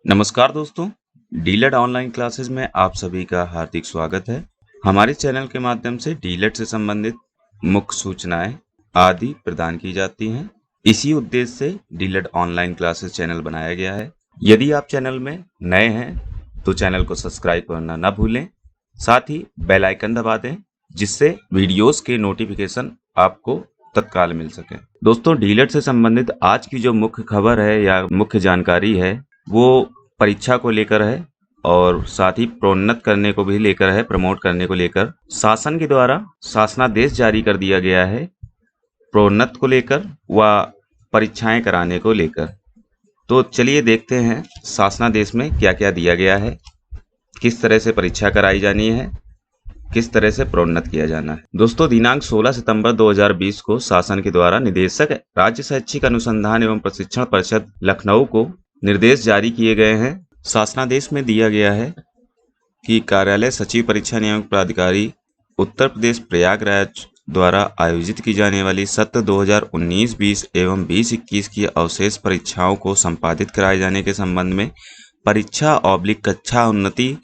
नमस्कार दोस्तों, डीलेट online classes में आप सभी का हार्दिक स्वागत है। हमारे चैनल के माध्यम से डीलेट से संबंधित मुख्य सूचनाएं आदि प्रदान की जाती हैं। इसी उद्देश्य से डीलेट ऑनलाइन क्लासेस चैनल बनाया गया है। यदि आप चैनल में नए हैं तो चैनल को सब्सक्राइब करना न भूलें, साथ ही बेल आइकन दबा दें जिससे वीडियोस के नोटिफिकेशन आपको तत्काल मिल सके। दोस्तों, डीलेट से संबंधित आज की जो मुख्य खबर है या मुख्य जानकारी है वो परीक्षा को लेकर है और साथ ही प्रोन्नत करने को भी लेकर है, प्रमोट करने को लेकर शासन के द्वारा शासनादेश जारी कर दिया गया है प्रोन्नत को लेकर व परीक्षाएं कराने को लेकर। तो चलिए देखते हैं शासनादेश में क्या क्या दिया गया है, किस तरह से परीक्षा कराई जानी है, किस तरह से प्रोन्नत किया जाना है। दोस्तों, दिनांक 16 सितंबर 2020 को शासन के द्वारा निदेशक राज्य शैक्षिक अनुसंधान एवं प्रशिक्षण परिषद लखनऊ को निर्देश जारी किए गए हैं। शासनादेश में दिया गया है कि कार्यालय सचिव परीक्षा नियामक प्राधिकारी उत्तर प्रदेश प्रयागराज द्वारा आयोजित की जाने वाली सत्र 2019-20 एवं 20-21 की अवशेष परीक्षाओं को संपादित कराए जाने के संबंध में परीक्षा कक्षा उन्नति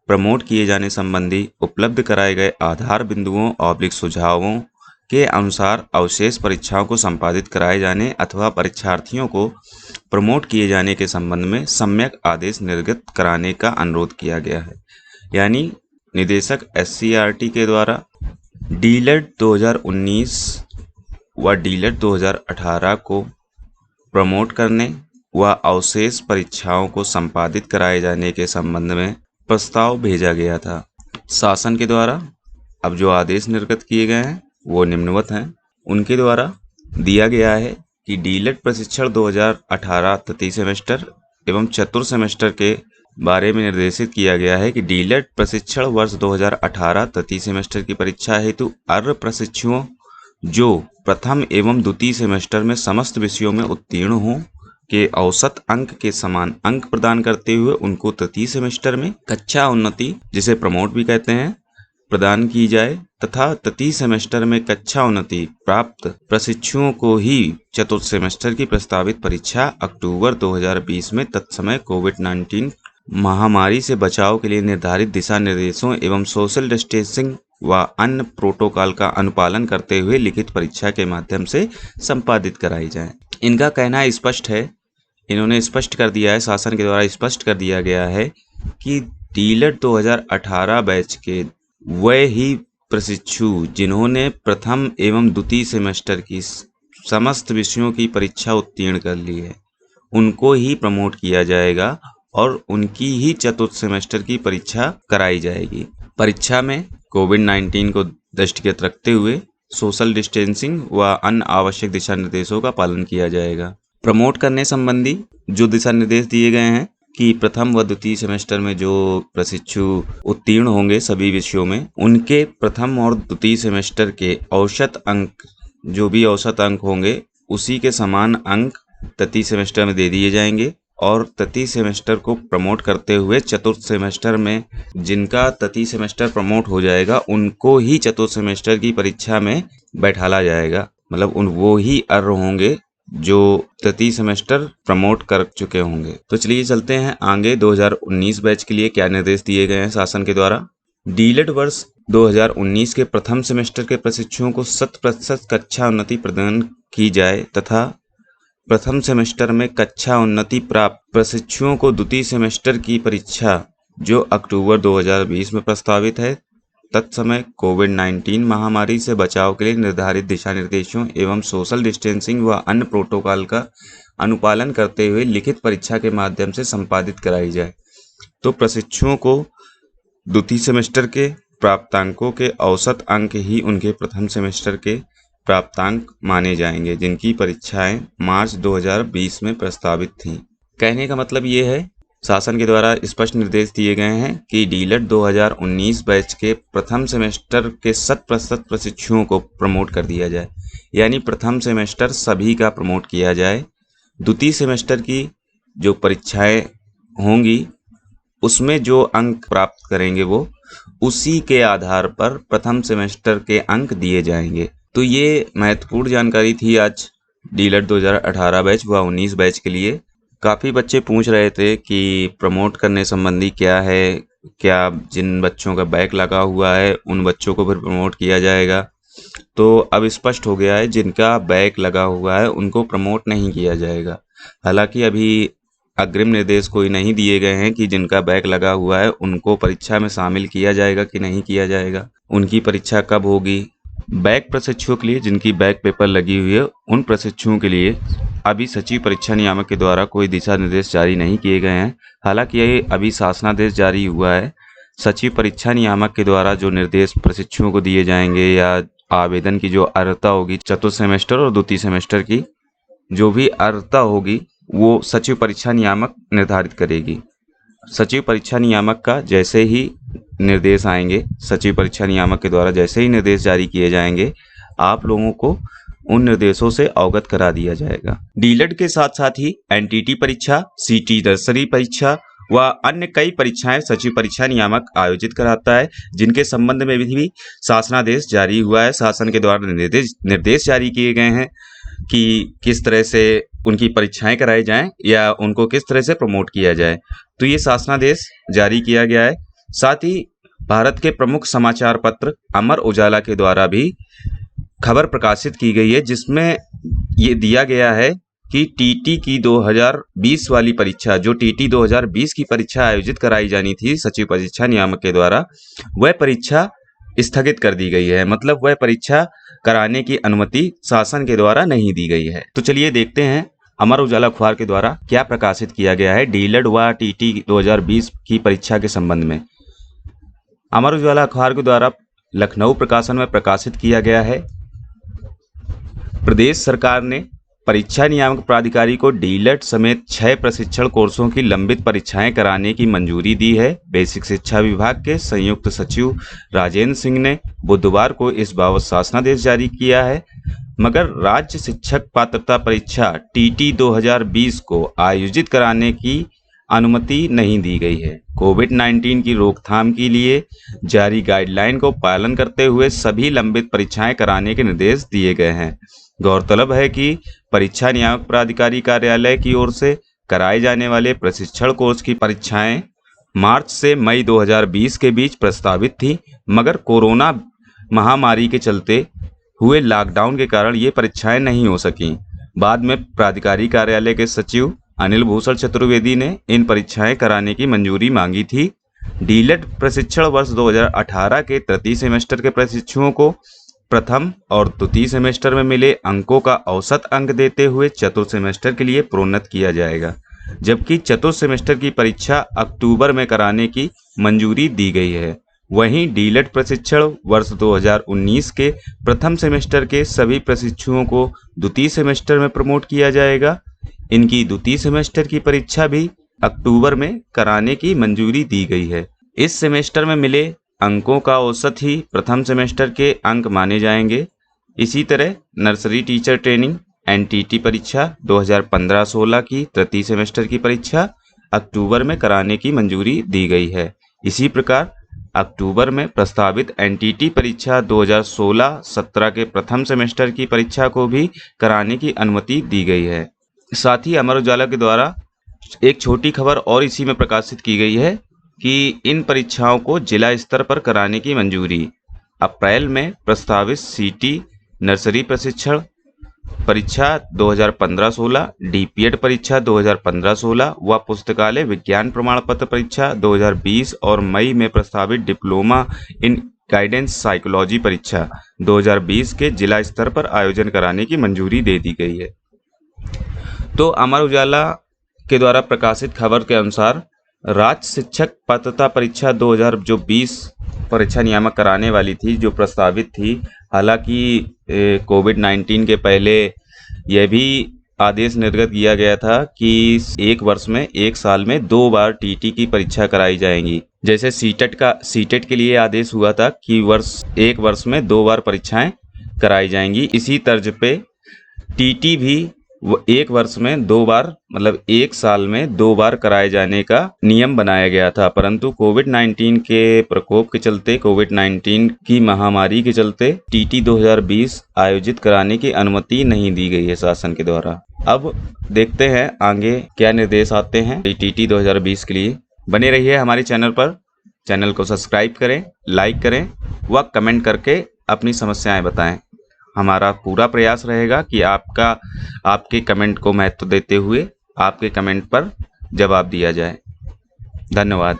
प्रमोट किए जाने संबंधी उपलब्ध कराए गए आधार बिंदुओं सुझावों के अनुसार अवशेष परीक्षाओं को संपादित कराए जाने अथवा परीक्षार्थियों को प्रमोट किए जाने के संबंध में सम्यक आदेश निर्गत कराने का अनुरोध किया गया है। यानी निदेशक SCERT के द्वारा डीलेट 2019 व डीलेट 2018 को प्रमोट करने व अवशेष परीक्षाओं को संपादित कराए जाने के संबंध में प्रस्ताव भेजा गया था शासन के द्वारा। अब जो आदेश निर्गत किए गए हैं वो निम्नवत हैं। उनके द्वारा दिया गया है कि डीलेट प्रशिक्षण 2018 तृतीय सेमेस्टर एवं चतुर्थ सेमेस्टर के बारे में निर्देशित किया गया है कि डीलेट प्रशिक्षण वर्ष 2018 तृतीय सेमेस्टर की परीक्षा हेतु अर्ह प्रशिक्षुओं जो प्रथम एवं द्वितीय सेमेस्टर में समस्त विषयों में उत्तीर्ण हों के औसत अंक के समान अंक प्रदान करते हुए उनको तृतीय सेमेस्टर में कक्षा उन्नति, जिसे प्रमोट भी कहते हैं, प्रदान की जाए तथा तृतीय सेमेस्टर में कक्षा उन्नति प्राप्त प्रशिक्षुओं को ही चतुर्थ सेमेस्टर की प्रस्तावित परीक्षा अक्टूबर 2020 में तत्समय कोविड-19 महामारी से बचाव के लिए निर्धारित दिशा निर्देशों एवं सोशल डिस्टेंसिंग व अन्य प्रोटोकॉल का अनुपालन करते हुए लिखित परीक्षा के माध्यम से संपादित कराई जाए। इनका कहना स्पष्ट है, इन्होंने स्पष्ट कर दिया है, शासन के द्वारा स्पष्ट कर दिया गया है कि डीलेट 2018 बैच के वह ही प्रशिक्षु जिन्होंने प्रथम एवं द्वितीय सेमेस्टर की समस्त विषयों की परीक्षा उत्तीर्ण कर ली है उनको ही प्रमोट किया जाएगा और उनकी ही चतुर्थ सेमेस्टर की परीक्षा कराई जाएगी। परीक्षा में कोविड-19 को दृष्टिगत रखते हुए सोशल डिस्टेंसिंग व अन्य आवश्यक दिशा निर्देशों का पालन किया जाएगा। प्रमोट करने संबंधी जो दिशा निर्देश दिए गए हैं कि प्रथम व द्वितीय सेमेस्टर में जो प्रशिक्षु उत्तीर्ण होंगे सभी विषयों में, उनके प्रथम और द्वितीय सेमेस्टर के औसत अंक, जो भी औसत अंक होंगे उसी के समान अंक तृतीय सेमेस्टर में दे दिए जाएंगे और तृतीय सेमेस्टर को प्रमोट करते हुए चतुर्थ सेमेस्टर में जिनका तृतीय सेमेस्टर प्रमोट हो जाएगा उनको ही चतुर्थ सेमेस्टर की परीक्षा में बैठाला जाएगा। मतलब वो ही अर्ह होंगे जो तृतीय सेमेस्टर प्रमोट कर चुके होंगे। तो चलिए चलते हैं आगे 2019 बैच के लिए क्या निर्देश दिए गए हैं शासन के द्वारा। डीलेट वर्ष 2019 के प्रथम सेमेस्टर के प्रशिक्षुओं को 100% कक्षा उन्नति प्रदान की जाए तथा प्रथम सेमेस्टर में कक्षा उन्नति प्राप्त प्रशिक्षुओं को द्वितीय सेमेस्टर की परीक्षा जो अक्टूबर 2020 में प्रस्तावित है तत्समय कोविड-19 महामारी से बचाव के लिए निर्धारित दिशा निर्देशों एवं सोशल डिस्टेंसिंग व अन्य प्रोटोकॉल का अनुपालन करते हुए लिखित परीक्षा के माध्यम से संपादित कराई जाए। तो प्रशिक्षुओं को द्वितीय सेमेस्टर के प्राप्तांकों के औसत अंक ही उनके प्रथम सेमेस्टर के प्राप्तांक माने जाएंगे जिनकी परीक्षाएं मार्च 2020 में प्रस्तावित थीं। कहने का मतलब ये है, शासन के द्वारा स्पष्ट निर्देश दिए गए हैं कि डीलेट 2019 बैच के प्रथम सेमेस्टर के 100% प्रशिक्षुओं को प्रमोट कर दिया जाए, यानी प्रथम सेमेस्टर सभी का प्रमोट किया जाए। द्वितीय सेमेस्टर की जो परीक्षाएं होंगी उसमें जो अंक प्राप्त करेंगे वो उसी के आधार पर प्रथम सेमेस्टर के अंक दिए जाएंगे। तो ये महत्वपूर्ण जानकारी थी आज डीलेट 2018 बैच व 19 बैच के लिए। काफ़ी बच्चे पूछ रहे थे कि प्रमोट करने संबंधी क्या है, क्या जिन बच्चों का बैक लगा हुआ है उन बच्चों को फिर प्रमोट किया जाएगा। तो अब स्पष्ट हो गया है, जिनका बैक लगा हुआ है उनको प्रमोट नहीं किया जाएगा। हालांकि अभी अग्रिम निर्देश कोई नहीं दिए गए हैं कि जिनका बैक लगा हुआ है उनको परीक्षा में शामिल किया जाएगा कि नहीं किया जाएगा, उनकी परीक्षा कब होगी। बैक प्रशिक्षुओं के लिए, जिनकी बैक पेपर लगी हुई है, उन प्रशिक्षुओं के लिए अभी सचिव परीक्षा नियामक के द्वारा कोई दिशा निर्देश जारी नहीं किए गए हैं। हालांकि ये अभी शासनादेश जारी हुआ है। सचिव परीक्षा नियामक के द्वारा जो निर्देश प्रशिक्षुओं को दिए जाएंगे या आवेदन की जो अर्हता होगी चतुर्थ सेमेस्टर और द्वितीय सेमेस्टर की जो भी अर्हता होगी वो सचिव परीक्षा नियामक निर्धारित करेगी। सचिव परीक्षा नियामक का जैसे ही निर्देश आएंगे, सचिव परीक्षा नियामक के द्वारा जैसे ही निर्देश जारी किए जाएंगे, आप लोगों को उन निर्देशों से अवगत करा दिया जाएगा। डीलेट के साथ साथ ही एनटीटी परीक्षा, सीटी नर्सरी परीक्षा व अन्य कई परीक्षाएं सचिव परीक्षा नियामक आयोजित कराता है, जिनके संबंध में भी शासनादेश जारी हुआ है। शासन के द्वारा निर्देश जारी किए गए हैं कि किस तरह से उनकी परीक्षाएं कराई जाएं या उनको किस तरह से प्रमोट किया जाए। तो ये शासनादेश जारी किया गया है। साथ ही भारत के प्रमुख समाचार पत्र अमर उजाला के द्वारा भी खबर प्रकाशित की गई है, जिसमें ये दिया गया है कि टीटी की 2020 वाली परीक्षा, जो टीटी 2020 की परीक्षा आयोजित कराई जानी थी सचिव परीक्षा नियामक के द्वारा, वह परीक्षा स्थगित कर दी गई है। मतलब वह परीक्षा कराने की अनुमति शासन के द्वारा नहीं दी गई है। तो चलिए देखते हैं अमर उजाला अखबार के द्वारा क्या प्रकाशित किया गया है डीलेट व टीटी 2020 की परीक्षा के संबंध में। अमर उजाला अखबार के द्वारा लखनऊ प्रकाशन में प्रकाशित किया गया है, प्रदेश सरकार ने परीक्षा नियामक प्राधिकारी को डीलेट समेत 6 प्रशिक्षण कोर्सों की लंबित परीक्षाएं कराने की मंजूरी दी है। बेसिक शिक्षा विभाग के संयुक्त सचिव राजेंद्र सिंह ने बुधवार को इस बाबत शासनादेश जारी किया है, मगर राज्य शिक्षक पात्रता परीक्षा टीटी 2020 को आयोजित कराने की अनुमति नहीं दी गई है। कोविड-19 की रोकथाम के लिए जारी गाइडलाइन को पालन करते हुए सभी लंबित परीक्षाएं कराने के निर्देश दिए गए हैं। गौरतलब है कि परीक्षा नियामक प्राधिकारी कार्यालय की ओर से कराए जाने वाले प्रशिक्षण कोर्स की परीक्षाएं मार्च से मई 2020 के बीच प्रस्तावित थी, मगर कोरोना महामारी के चलते हुए लॉकडाउन के कारण ये परीक्षाएं नहीं हो सकीं। बाद में प्राधिकारी कार्यालय के सचिव अनिल भूषण चतुर्वेदी ने इन परीक्षाएं कराने की मंजूरी मांगी थी। डीलेट प्रशिक्षण वर्ष 2018 के तृतीय सेमेस्टर के प्रशिक्षुओं को प्रथम और द्वितीय सेमेस्टर में मिले अंकों का औसत अंक देते हुए चतुर्थ सेमेस्टर के लिए प्रोन्नत किया जाएगा, जबकि चतुर्थ सेमेस्टर की परीक्षा अक्टूबर में कराने की मंजूरी दी गई है। वहीं डीलेट प्रशिक्षण वर्ष 2019 के प्रथम सेमेस्टर के सभी प्रशिक्षुओं को द्वितीय सेमेस्टर में प्रमोट किया जाएगा। इनकी द्वितीय सेमेस्टर की परीक्षा भी अक्टूबर में कराने की मंजूरी दी गई है। इस सेमेस्टर में मिले अंकों का औसत ही प्रथम सेमेस्टर के अंक माने जाएंगे। इसी तरह नर्सरी टीचर ट्रेनिंग एनटीटी परीक्षा 2015-16 की तृतीय सेमेस्टर की परीक्षा अक्टूबर में कराने की मंजूरी दी गई है। इसी प्रकार अक्टूबर में प्रस्तावित एनटीटी परीक्षा 2016-17 के प्रथम सेमेस्टर की परीक्षा को भी कराने की अनुमति दी गई है। साथ ही अमर उजाला के द्वारा एक छोटी खबर और इसी में प्रकाशित की गई है कि इन परीक्षाओं को जिला स्तर पर कराने की मंजूरी। अप्रैल में प्रस्तावित सीटी नर्सरी प्रशिक्षण परीक्षा 2015-16, डीपीएड परीक्षा 2015-16 व पुस्तकालय विज्ञान प्रमाण पत्र परीक्षा 2020 और मई में प्रस्तावित डिप्लोमा इन गाइडेंस साइकोलॉजी परीक्षा 2020 के जिला स्तर पर आयोजन कराने की मंजूरी दे दी गई है। तो अमर उजाला के द्वारा प्रकाशित खबर के अनुसार राज्य शिक्षक पात्रता परीक्षा 2020 परीक्षा नियामक कराने वाली थी, जो प्रस्तावित थी। हालांकि कोविड-19 के पहले यह भी आदेश निर्गत किया गया था कि एक वर्ष में, एक साल में 2 बार टीटी की परीक्षा कराई जाएंगी। जैसे सीटेट के लिए आदेश हुआ था कि एक वर्ष में 2 बार परीक्षाएं कराई जाएंगी। इसी तर्ज पे टीटी भी वो एक वर्ष में 2 बार, मतलब एक साल में 2 बार कराए जाने का नियम बनाया गया था, परंतु कोविड-19 के प्रकोप के चलते, कोविड-19 की महामारी के चलते टीटी 2020 आयोजित कराने की अनुमति नहीं दी गई है शासन के द्वारा। अब देखते हैं आगे क्या निर्देश आते हैं टीटी 2020 के लिए। बने रहिए हमारे चैनल पर। चैनल को सब्सक्राइब करें, लाइक करें व कमेंट करके अपनी समस्याएं बताएं। हमारा पूरा प्रयास रहेगा कि आपके कमेंट को महत्व देते हुए आपके कमेंट पर जवाब दिया जाए। धन्यवाद।